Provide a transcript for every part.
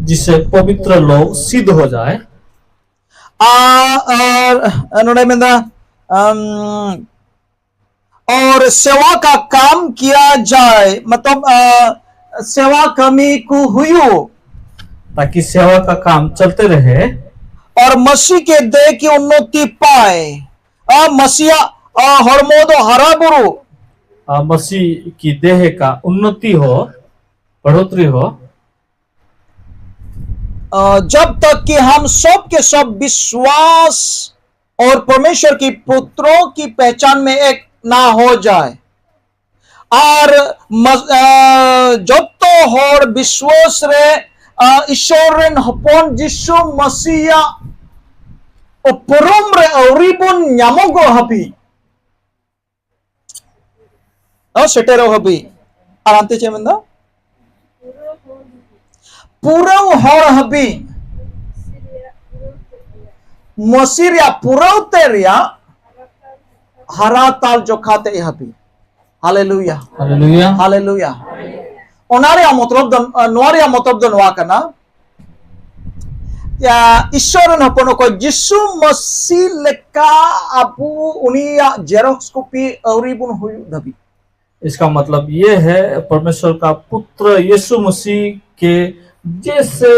जिससे पवित्र लोग सिद्ध हो जाए। और सेवा का काम किया जाए, मतलब सेवा कमी को हुई ताकि सेवा का काम चलते रहे और मसीह के देह की उन्नति पाए। मसीहा हरमोदो हराबुरु, मसीह की देह का उन्नति हो, बढ़ोतरी हो, जब तक कि हम सब के सब विश्वास और परमेश्वर की पुत्रों की पहचान में एक ना हो जाए। और जब तो हर विश्वास रे ईश्वरन हपन जिसु मसीहा उपरुम रे औरिबुन ᱧᱟᱢᱚᱜᱚ हाबी सेटेरो हाबी और अंते चे मेंदा पूरा हर हाबी मसीह रे पुरौते रिया हरा ताल जोखाते हाबी। Hallelujah hallelujah hallelujah. ओनारिया मतलब नोरिया मतलब नोआ कना या ईश्वरन हपन को जिसु मसीह लेका अबु उनिया जेरोक्स कॉपी औरिबुन हुई दबी। इसका मतलब ये है परमेश्वर का पुत्र यीशु मसीह के जैसे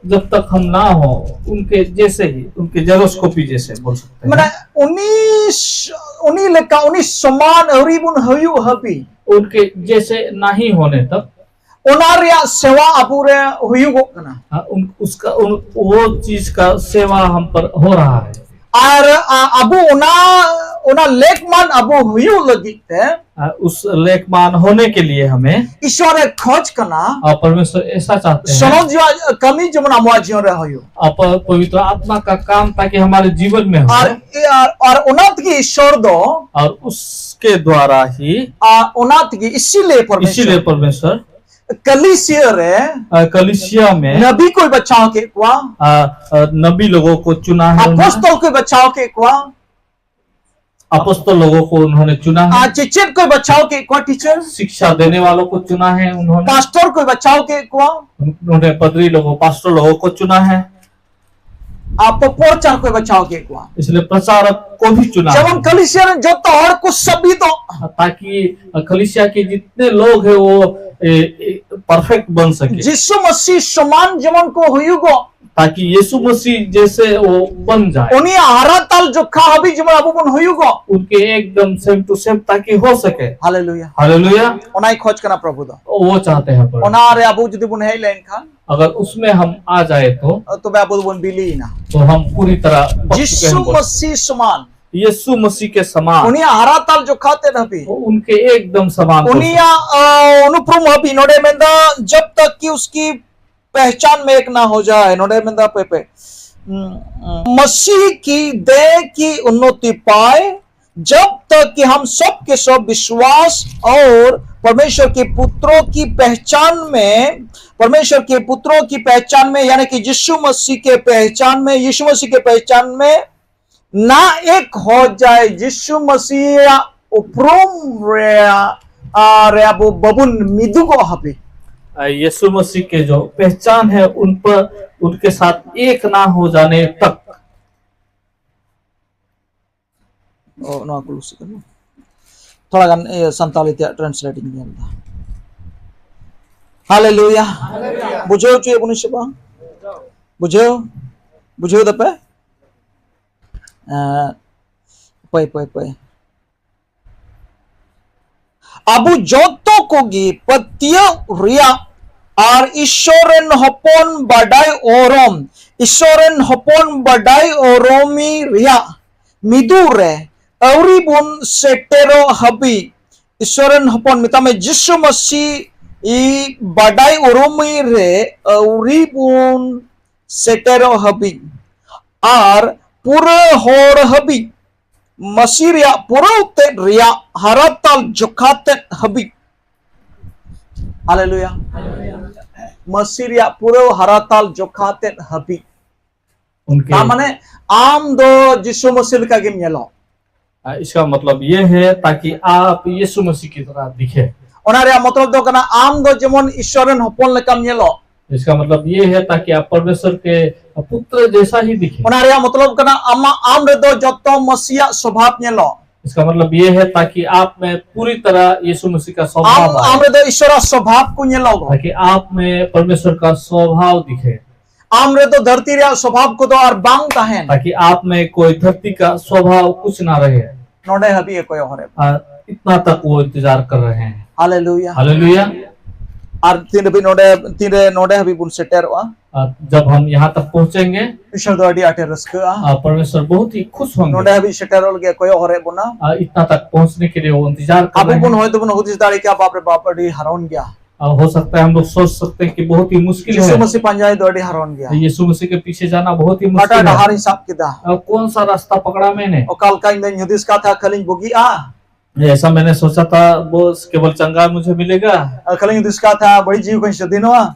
जब तक हम ना हो उनके जैसे ही, उनके जेरोस्कोपी जैसे बोल सकते हैं। माने उन्हीं लेका उन्हीं समान औरिबुन हुई हबी, उनके जैसे नहीं होने तक ओनारिया सेवा अबुरे हुयुगो कना। उसका वो चीज का सेवा हम पर हो रहा है। और अबु ओना लेखमान अबु हुयु लगिते, उस लेखमान होने के लिए हमें ईश्वर खोज करना और परमेश्वर ऐसा चाहते हैं सनो कमी जमन अमुआ जीवन रे होयो पवित्र आत्मा का काम ताकि हमारे जीवन में हो। और उन्नत की ईश्वर दो और उसके द्वारा ही उन्नत की इसीलिए परमेश्वर कलीसिया में नबी को बचाओ के नबी लोगों को चुना है, अपोस्तल को बचाओ के अपोस्तल लोगों को उन्होंने चुना है, टीचर को बचाओ के टीचर शिक्षा देने वालों को चुना है उन्होंने, पास्टर को बचाओ के उन्होंने पदरी लोगों पास्टर लोगों को चुना है, प्रचार को बचाओ के इसलिए प्रचारक को भी चुना जब हम कलीसिया जो तो हर कुछ सभी तो ताकि कलीसिया के जितने लोग हैं वो परफेक्ट बन सके। यीशु मसीह समान जीवन को हुयुगो ताकि यीशु मसीह जैसे वो बन जाए। उन्हीं हरा ताल जो खा भी जीवन अबु बन हुयुगो उनके एकदम सेम टू सेम ताकि हो सके। Hallelujah hallelujah. ओनाई खोज करना प्रभु दा वो चाहते हैं पर ओनारे अबु जदि बुन है लेन खान अगर उसमें हम आ जाए तो अबु बुन बिली ना तो हम पूरी तरह यीशु मसीह समान, यीशु मसीह के समान, उन्हीं हरा ताल जो खाते नबी उनके एकदम समान, उन्हीं अनुप्रम हबी नोडे मेंदा जब तक कि उसकी पहचान में एक ना हो जाए। नोडे मेंदा पे मसीह की देह की उन्नति पाए जब तक कि हम सब के सब विश्वास और परमेश्वर के पुत्रों की पहचान में यानी कि यीशु मसीह के पहचान में ना एक हो जाए। यीशु मसीह उपरुम रे बबुन मिदुगो हबी। यीशु मसीह के जो पहचान है उन पर उनके साथ एक ना हो जाने तक। थोड़ा गान संताली ट्रांसलेटिंग दिया। हालेलुया। बुझो चुए बुनिशबा बुझो दपे पे अबु जोतो कोगी पत्य रिया और ईश्वरन हपन बडाई ओरोमी रिया मिदुरे औरी बुन सेटेरो हबी। ईश्वरन हपन मितामे यीशु मसीह ई बडाई ओरोमी रे औरी बुन सेटेरो हबी और पूरे होर हबी मसीह रिया पुरौते रिया हराताल जोखाते हबी। हालेलुया। मसीह रिया पुरो हराताल जोखाते हबी उनके माने आम दो यीशु मसीह का गेम येलो। इसका मतलब ये है ताकि आप यीशु मसीह की तरह दिखे। ओना रिया मतलब दो कना आम दो जेमन ईश्वरन हपन लेकाम येलो इसका मतलब ये है ताकि आप परमेश्वर के पुत्र जैसा ही दिखे। Ona reya matlab kana am redo joto masiya स्वभाव nyelo. इसका मतलब ये है ताकि आप में पूरी तरह यीशु मसीह का स्वभाव आए, Am redo ishora स्वभाव को nyelo go. ताकि आप में परमेश्वर का स्वभाव दिखे, Am redo dharti reya स्वभाव को do ar bang tahen. ताकि आप में कोई धरती का स्वभाव कुछ ना रहे। Node habi ko hore. इतना तक वो इंतजार कर रहे हैं। Hallelujah. Hallelujah. Ar tine node habi bun seteroa. जब हम यहाँ तक पहुँचेंगे, Ishor do adi ate raska. परमेश्वर बहुत ही खुश होंगे। Node habi seterol ge ko hore buna. इतना तक पहुँचने के लिए वो इंतजार कर Abu रहे bun हैं। hoy to bun hudis dari kya baap re baap adi haron gya. हो सकता है हम लोग सोच सकते हैं कि बहुत ही मुश्किल Yesu है, masih panjai do adi haron gya. यीशु मसीह के पीछे जाना बहुत ही Kata मुश्किल है। dahar hisab kita. कौन सा रास्ता पकड़ा मैंने? O kal kain den hudis kata kaling bogi a. ऐसा मैंने सोचा था वो केवल चंगा मुझे मिलेगा, Kaling hudis kata badi jiu kan sedino a.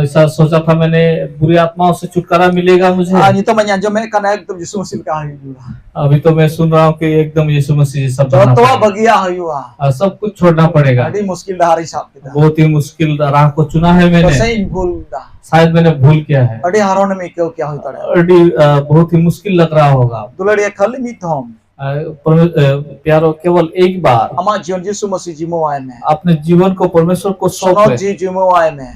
ऐसा सोचा था मैंने बुरी आत्माओं से छुटकारा मिलेगा मुझे। Nito manyanjo me kana ekdom Yesu masih ka hayu. अभी तो मैं सुन रहा हूँ कि एकदम यीशु मसीह जैसा बनना Joto पड़ेगा, bagi a hayu a. सब कुछ छोड़ना पड़ेगा। Adi muskil dahar hisab kita. बहुत ही मुश्किल राह को चुना है मैंने, Pasai bhul da. शायद मैंने भूल किया है। Adi haron me kyo kya hoy tare. Already बहुत ही मुश्किल लग रहा होगा। Dulari khali mithom. प्यारो केवल एक बार Ama jion Yesu masih jimu ay me. अपने जीवन को परमेश्वर को Sono सौंपे, ji jimu ay me.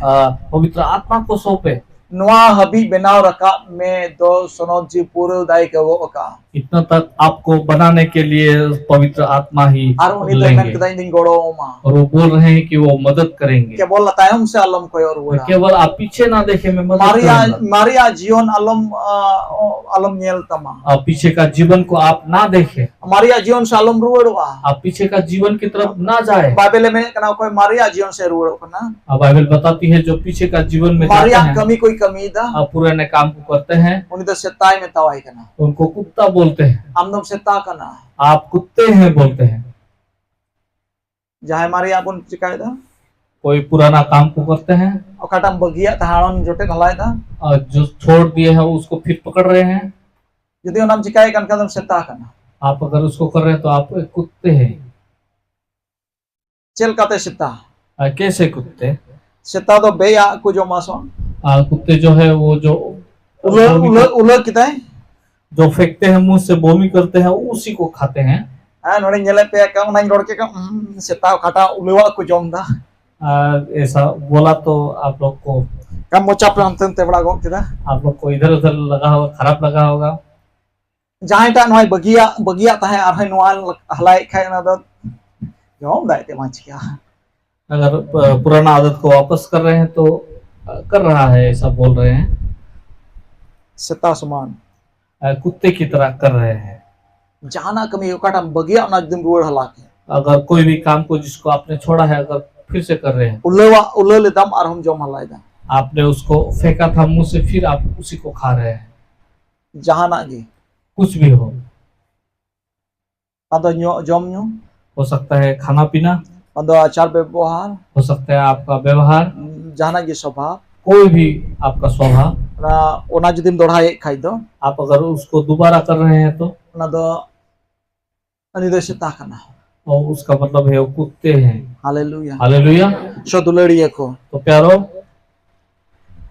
पवित्र आत्मा को सौंपे। Noa habi benaw raka me do sono ji puro dai ka wo ka. इतना तक आपको बनाने के लिए पवित्र आत्मा ही Aro ni लेंगे, temen kita inding goro ma. और वो बोल रहे हैं कि वो मदद करेंगे। Ke bola tayom se alam ko yor wala. केवल आप पीछे ना देखे, मैं मदद Maria करूंगा। Maria jion alam nyel tama. आप पीछे का जीवन को आप ना देखे, Maria jion se alam ruwad wa. आप पीछे का जीवन की तरफ ना जाए। Bible me kana ko Maria jion se ruwad kana. अब बाइबल बताती है जो पीछे का जीवन में जाते Maria हैं, kami koi kami da. आप पुराने काम को करते हैं, Uni da setai me tawai kana. उनको कुत्ता बोलते हैं। Amdom seta kana. आप कुत्ते हैं बोलते हैं। Jahay Maria pun cikai da. कोई पुराना काम को करते हैं O katam bagia taharon jote nalai da. और जो छोड़ दिए हैं उसको फिर पकड़ रहे हैं। Jadi onam cikai kan kadam seta kana. आप अगर उसको कर रहे हैं तो आप एक कुत्ते हैं। Cel kate seta. कैसे कुत्ते? Seta do beya ku jo mason. कुत्ते जो है वो जो Ula kita hai. जो फेंकते हैं मुंह से बोमी करते हैं उसी को खाते हैं। Nore nyele pe ka onai rod ke ka seta kata ulawa ku jom da. ऐसा बोला तो आप लोग को Kam mo chap ranten te bada gok kita. आप लोग को इधर उधर लगा होगा, खराब लगा होगा। Jahay ta noi bagia tahe arhai noal halai khai na da. Jom dai te mach kya. अगर पुराना आदत को वापस कर रहे हैं तो कर रहा है, ऐसा बोल रहे हैं। Seta saman. कुत्ते की तरह कर रहे हैं। Jana kami katam bagia na dim ruwad halake. अगर कोई भी काम को जिसको आपने छोड़ा है अगर फिर से कर रहे हैं, Ulele dam arhum jom halai da. आपने उसको फेंका था मुंह से, फिर आप उसी को खा रहे हैं। Jahana gi. कुछ भी हो Ado jom nyo. हो सकता है खाना पीना, Ado achar bebohar. हो सकता है आपका व्यवहार, Jahana gi sobhav. कोई भी आपका स्वभाव। Na ona judim dorhai khai do. आप अगर उसको दोबारा कर रहे हैं तो Ona do ani do seta kana. और उसका मतलब है वो कुत्ते हैं। Hallelujah. Hallelujah. So dulari ko. तो प्यारो,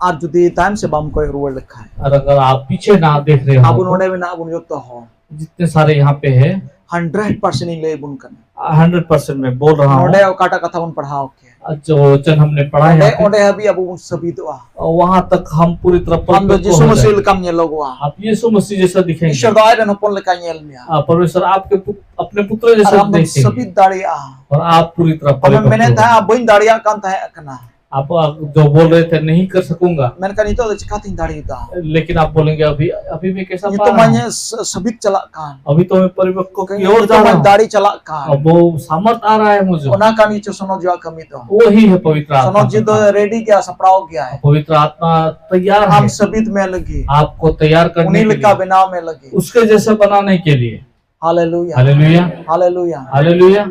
Ar judi time se bam koi ruwad lekha hai. और अगर आप पीछे ना देख रहे Abun हो ode na abun jotto ho. जितने सारे यहाँ पे है 100% in le bun kana. 100% मैं बोल रहा हूँ, Ode o kata katha bun padhao ke. जो वचन हमने पढ़ा है Ode ode habi abu sabi do a. वहां तक हम पूरी तरह Am do परिपक्व Yesu हो masih जाए। lekam nyel logo a. आप यीशु मसीह जैसा दिखेंगे। Ishwar do ay hopon leka nyel mya. परमेश्वर आपके अपने पुत्र Ar जैसा am do देखेंगे sabi dari a. और आप पूरी तरह Ame परिपक्व mene हो ta bain daria kan ta kana. आप जो बोल रहे थे नहीं कर सकूंगा, Men kan ito de chikating dari da. लेकिन आप बोलेंगे अभी अभी मैं कैसा पा Ito रहा हूं? manya sabit chalak kan. अभी तो मैं परिपक्व की Ito ओर जा रहा man हूँ। dari chalak kan. अब वो सामर्थ आ रहा है मुझे, Ona kan ito sono jwa kami to. वही है पवित्र Sono आत्मा। ji do ready kya saprao kya hai. पवित्र आत्मा तैयार हम है sabit में लगी. आपको तैयार करने उन्हीं के लिखा लिए, बनाव में लगी. उसके जैसे बनाने के लिए। Hallelujah. Hallelujah. Hallelujah. Hallelujah.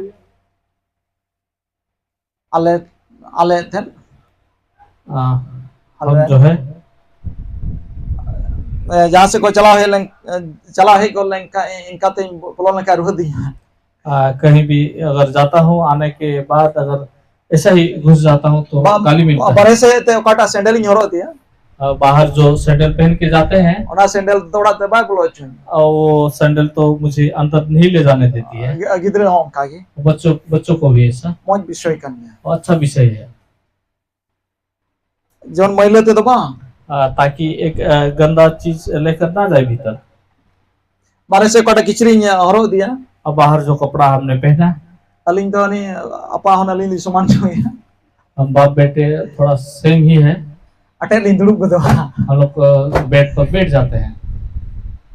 ale ten हम जो है जहाँ से कोई चला है को इनका तो बोलने का रुह दिया। कहीं भी अगर जाता हूँ आने के बाद अगर ऐसा ही घुस जाता हूँ तो गाली मिलता है। बारे से ते ओकाटा सैंडल इन हरो दिया बाहर जो सैंडल पहन के जाते हैं ओना सैंडल तोड़ा ते बाय बोलो चुन वो सैंडल तो मुझे अंदर नहीं ले जाने देती है। गिद्रे हों कागे बच्चों को भी ऐसा मौज विषय कन्या और अच्छा विषय है, जोन मैले ते तो बा ताकि एक गंदा चीज लेकर ना जाए भीतर। बारे से ओकाटा किचरी हरो दिया अब बाहर जो कपड़ा हमने पहना है, अलिंग तो नहीं अपा हन अलिंग समान जो है हम बाप बेटे थोड़ा सेम ही है। अटे लिंग दुड़ुब गदो हम लोग बेड पर बैठ जाते हैं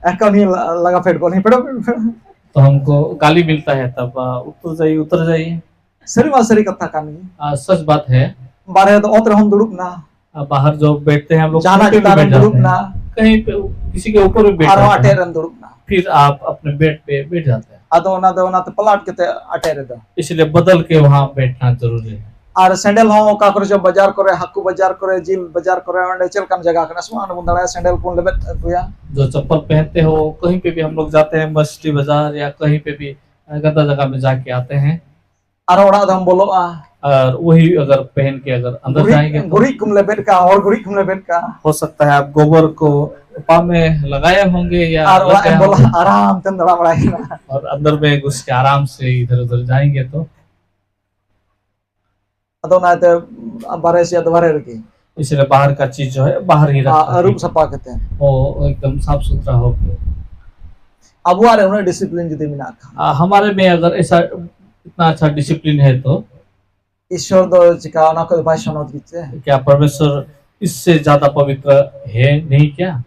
एका नहीं लगा फेट को नहीं पेड़ो तो हमको गाली मिलता है, तब उतर जाइए। सरी कथा कानी सच बात है। बारे तो ओत्र हम दुड़ुब ना बाहर जो बैठते हैं हम लोग जाना कहीं पे भी बैठ दुड़ुब जाते ना हैं, कहीं पे किसी के ऊपर भी बैठ आरो जाते अटे हैं, रन दुड़ुब ना फिर आप अपने बेड पे बैठ जाते हैं। अदो ना तो पलाट के ते अटे रे दो इसलिए बदल के वहां बैठना जरूरी है। और सैंडल हो का करे जो बाजार करे हक्कू बाजार करे जिल बाजार करे अंडे चल कम जगह कना सुमान बुंदड़ा सैंडल कोन लेबेत गुया जो चप्पल पहनते हो कहीं पे भी हम लोग जाते हैं, मछली बाजार या कहीं पे भी गंदा जगह में जाके आते हैं, आरो ओड़ा हम बोलो और वही अगर पहन के अगर अंदर जाएंगे तो गुरी कुम लेबेत का और गुरी कुम लेबेत का हो सकता है आप गोबर को पाँव में लगाए होंगे या और लग गया बोला होगा, आराम तंदड़ा बड़ा और अंदर में घुस के आराम से इधर उधर जाएंगे तो अदो ना ते बारे से बारे रखी इसलिए बाहर का चीज जो है बाहर ही रखना रूप सपा कहते हैं वो एकदम साफ सुथरा हो। अब वारे उन्हें डिसिप्लिन जुदे मिना का हमारे में अगर ऐसा इतना अच्छा डिसिप्लिन है तो ईश्वर दो चिका ना को भाषण होत गिचे क्या परमेश्वर इससे ज्यादा पवित्र है नहीं क्या?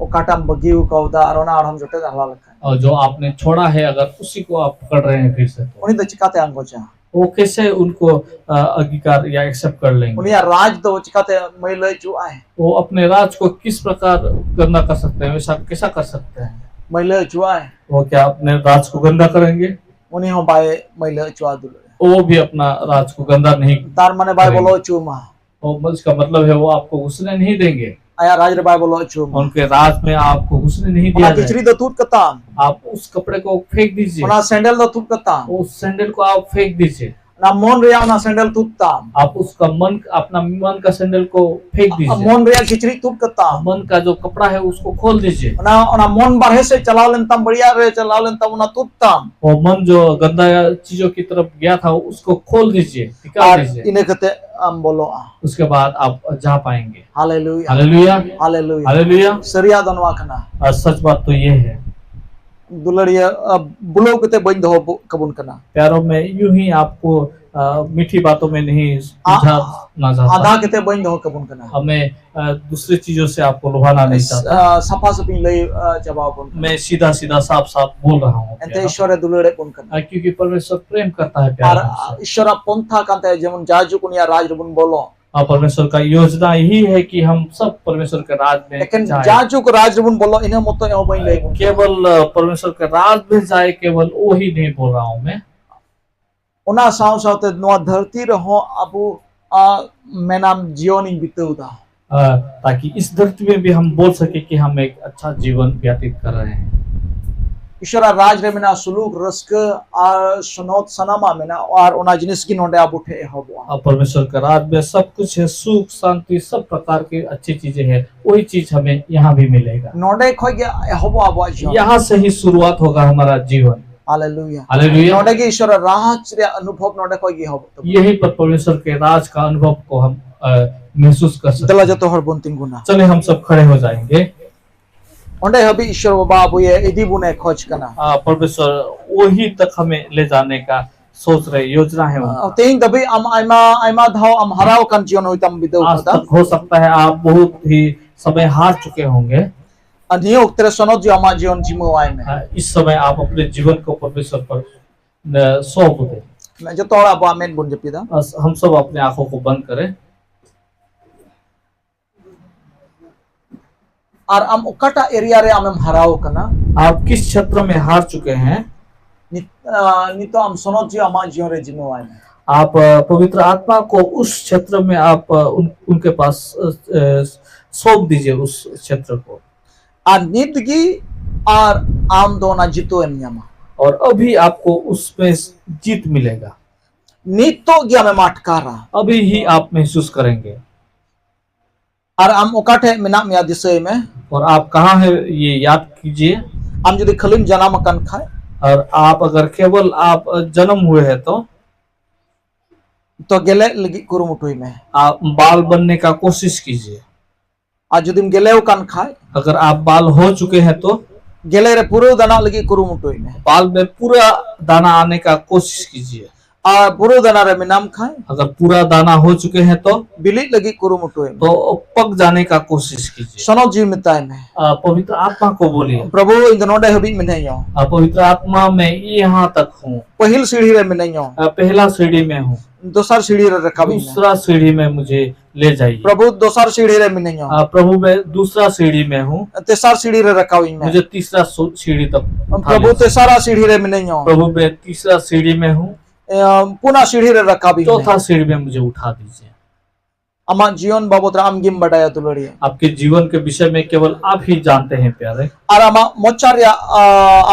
ओ काटम बगिउ कौदा अरोना और हम जोटे हला लखा और जो आपने छोड़ा है अगर उसी को आप पकड़ रहे हैं फिर से तो उन्हीं तो चिकाते अंगोचा वो कैसे उनको अंगीकार या एक्सेप्ट कर लेंगे? उन्हीं राज दो चिकाते मैले जो आए वो अपने राज को किस प्रकार गंदा कर सकते हैं, वैसा कैसा कर सकते हैं? मैले जो आए वो क्या अपने राज को गंदा करेंगे? उन्हीं हो बाय मैले जो आदुल वो भी अपना राज को गंदा नहीं, तार माने बाय बोलो चुमा वो इसका मतलब है वो आपको घुसने नहीं देंगे, आया राज रे बाय बोलो चुमा उनके राज में आपको घुसने नहीं दिया उना किचरी जाएगा। दो तूत कता आप उस कपड़े को फेंक दीजिए, उना सैंडल दो तूत कता उस सैंडल को आप फेंक दीजिए, ना मोन रिया उना सैंडल तूतता आप उसका अपना मन का सैंडल को फेंक दीजिए, मोन रिया किचरी तूत कता मन का जो कपड़ा है उसको खोल दीजिए, उना मोन बाहर से चलाव लेन तम बढ़िया रे चलाव लेन तम उना तूतता वो मन जो गंदा चीजों की तरफ गया था उसको खोल दीजिए, निकाल और दीजिए, इन्हें कहते हम बोलो उसके बाद आप जा पाएंगे। Hallelujah hallelujah hallelujah hallelujah. सरिया दनवा कना और सच बात तो ये है दुलड़िया बुलो कते बंद हो कबून कना प्यारों में यूं ही आपको मीठी बातों में नहीं उलझा ना जाता, आधा कते बंद हो कबून कना हमें दूसरी चीजों से आपको लुभाना नहीं चाहता। सफा सफी लई जवाब बन मैं सीधा सीधा साफ साफ बोल रहा हूँ एते ईश्वर दुलड़े बन कना क्योंकि परमेश्वर प्रेम करता है प्यार और हमसे। ईश्वर पंथा कांते जेमन जाजु कुनिया राज बन बोलो और परमेश्वर का योजना यही है कि हम सब परमेश्वर के राज में लेकिन जाएं। जाजु को राज बन बोलो इन्हें मत तो बन ले केवल परमेश्वर के राज में जाए, केवल वो ही नहीं बोल रहा हूँ मैं, उना साव सावते नवा धरती रहो अबु मैं नाम जीवन बितौदा ताकि इस धरती में भी हम बोल सके कि हम एक अच्छा जीवन व्यतीत कर रहे हैं। ईश्वर राज रे मेना सुलूक रस्क और सुनोत सनामा मेना और उना जिनिस की नोंडे आप उठे हबो और परमेश्वर के राज में सब कुछ है, सुख शांति सब प्रकार की अच्छी चीजें हैं, वही चीज हमें यहाँ भी मिलेगा। नोंडे खोय गया हबो आप जीवन यहाँ से ही शुरुआत होगा हमारा जीवन। Hallelujah hallelujah. नोंडे के ईश्वर राज रे अनुभव नोंडे खोय गया हबो यही पर परमेश्वर के राज का अनुभव को हम महसूस कर सकते दला हैं। जतो हर बोंतिंग गुना चले हम सब खड़े हो जाएंगे। ओंडे हबी ईश्वर बाबा अबु ये इदी बुने खोज कना परमेश्वर वही तक हमें ले जाने का सोच रहे, योजना है उनका। तेइन दबी अम आइमा धाव अम हराव कन जीवन होइतम बिदौ आज पता तक हो सकता है आप बहुत ही समय हार चुके होंगे, अनियोग तेरे सनोत जो अमा जीवन जिमो आय में इस समय आप अपने जीवन को परमेश्वर पर सौंप दें। मैं जो तोड़ा बा मेन बुन जपीदा बस हम सब अपने आंखों को बंद करें और अम उकटा एरिया रे अम हराव कना आप किस क्षेत्र में हार चुके हैं, नितो अम सनोत जो अमा जीवन रे जिमो आय में आप पवित्र आत्मा को उस क्षेत्र में आप उनके पास सौंप दीजिए उस क्षेत्र को। और नितगी और आम दोना जितो नियमा और अभी आपको उसमें जीत मिलेगा। Nito gi ame matkara. अभी ही आप महसूस करेंगे। Ar am okate menak mea disay me. और आप कहाँ है ये याद कीजिए। Am judi khalim janam akan khai. और आप अगर केवल आप जन्म हुए हैं तो gele lagi kurumutui me. आप बाल बनने का कोशिश कीजिए। Ar judim geleu kan khai. अगर आप बाल हो चुके हैं तो Gele re puru dana lagi kurumutui me. बाल में पूरा दाना आने का कोशिश कीजिए। Ar puru dana re minam khai. अगर पूरा दाना हो चुके हैं तो Bilik lagi kurumutui me. तो पक जाने का कोशिश कीजिए। Sono ji mitai me. पवित्र आत्मा को बोलिए, Prabhu in the node habit minayo. पवित्र आत्मा मैं यहाँ तक हूँ। Pahil सीढ़ी रे minayo. पहला सीढ़ी में हूँ, दोसर सीढ़ी रे रखाबी में. दूसरा सीढ़ी में मुझे ले जाइए। प्रभु दोसर सीढ़ी रे minayo. प्रभु मैं दूसरा सीढ़ी में हूँ, तेसर सीढ़ी रे रखाबी में. मुझे तीसरा सीढ़ी तक उठा प्रभु लीजिए। तेसरा सीढ़ी रे minayo. प्रभु मैं तीसरा सीढ़ी में हूँ, पुनः सीढ़ी रे रखाबी में. चौथा सीढ़ी में मुझे उठा दीजिए। अमा जीवन बाबत राम गिम बढ़ाया दुलड़िए. आपके जीवन के विषय में केवल आप ही जानते हैं प्यारे। और अमा मोचारिया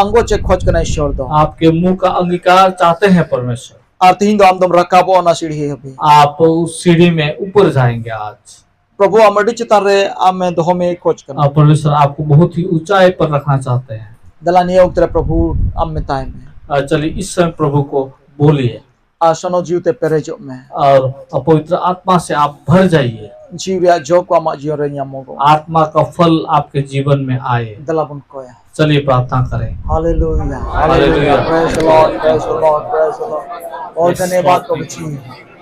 अंगो चे खोज कना ईश्वर दो. आपके मुंह का अंगीकार चाहते हैं परमेश्वर। और तीन दो आमदम रखाबो ना सीढ़ी हबी. आप उस सीढ़ी में ऊपर जाएंगे आज। प्रभु अमडी चितारे आमे दो में खोज करना. परमेश्वर आपको बहुत ही ऊंचाई पर रखना चाहते हैं। दलानिया उतरे प्रभु अमिताय में. चलिए इस समय प्रभु को बोलिए आसनो जीवते पेरेजो में. और पवित्र आत्मा से आप भर जाइए। जीवया जो को अमा जीवन रे न्यामोगो. आत्मा का फल आपके जीवन में आए। दलाबुन कोया. चलिए प्रार्थना करें। Hallelujah. Hallelujah. Praise the lord, praise the lord, praise the lord. और धन्यवाद प्रभु जी,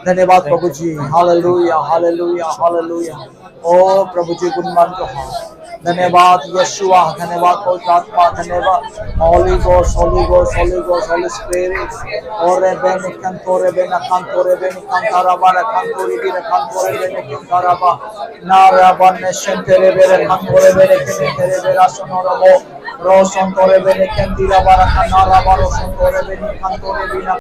धन्यवाद प्रभु जी. Hallelujah, hallelujah, hallelujah. ओ प्रभु जी गुणमान कहो. धन्यवाद यीशुआ, धन्यवाद पवित्र आत्मा, धन्यवाद holy ghost, holy ghost, holy ghost, holy spirit. और बेन कंतोरे बेन कंतोरे बेन कंताराबा कंतोरी बिन कंतोरे बेन कंताराबा नाराबा नेशन तेरे बेरे कंतोरे बेरे तेरे बेरा सोनोरबो रोशन तोरे बेन कंतीराबा नाराबा रोशन तोरे बेन कंतोरे बिन